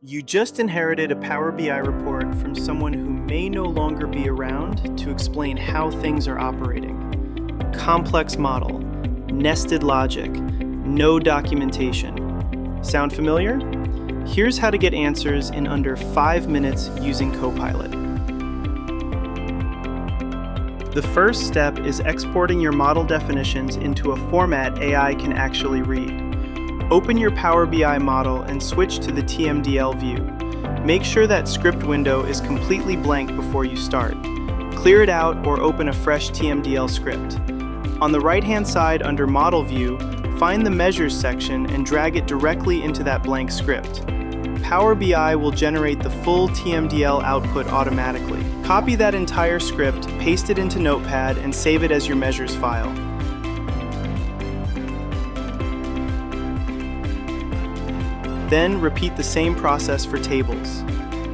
You just inherited a Power BI report from someone who may no longer be around to explain how things are operating. Complex model, nested logic, no documentation. Sound familiar? Here's how to get answers in under 5 minutes using Copilot. The first step is exporting your model definitions into a format AI can actually read. Open your Power BI model and switch to the TMDL view. Make sure that script window is completely blank before you start. Clear it out or open a fresh TMDL script. On the right-hand side under Model View, find the Measures section and drag it directly into that blank script. Power BI will generate the full TMDL output automatically. Copy that entire script, paste it into Notepad, and save it as your measures file. Then repeat the same process for tables.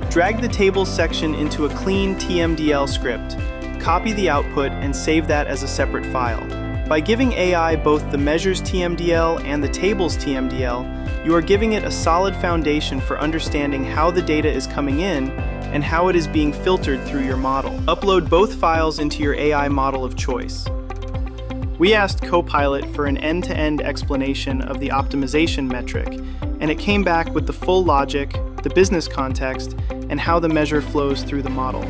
Drag the tables section into a clean TMDL script. Copy the output and save that as a separate file. By giving AI both the measures TMDL and the tables TMDL, you are giving it a solid foundation for understanding how the data is coming in and how it is being filtered through your model. Upload both files into your AI model of choice. We asked Copilot for an end-to-end explanation of the optimization metric, and it came back with the full logic, the business context, and how the measure flows through the model.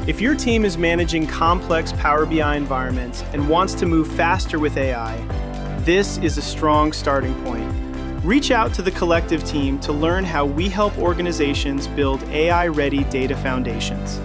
If your team is managing complex Power BI environments and wants to move faster with AI, this is a strong starting point. Reach out to the Collectiv team to learn how we help organizations build AI-ready data foundations.